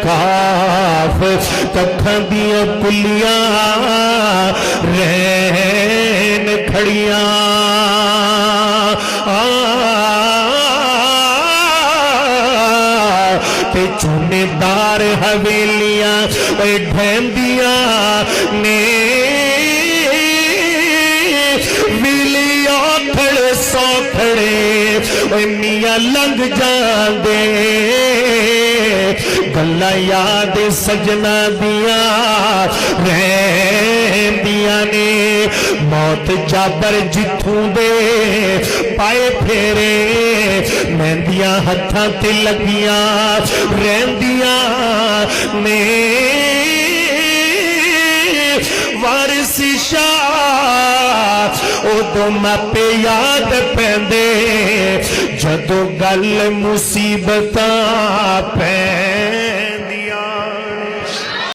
काफ कत्थां दियां पुलियां रहन खड़ियां ते चूनेदार हवेलियां ढहंदियां ने मियां लंघ जांदे गल्लां याद सजना दिया रहंदियां ने मौत जाबर जिथों दे पाए फेरे मेहंदियां हत्थां ते लगियां रहंदियां ने वारिसी शाह उदों मापे याद पैंदे जदों गल मुसीबतां पैंदियां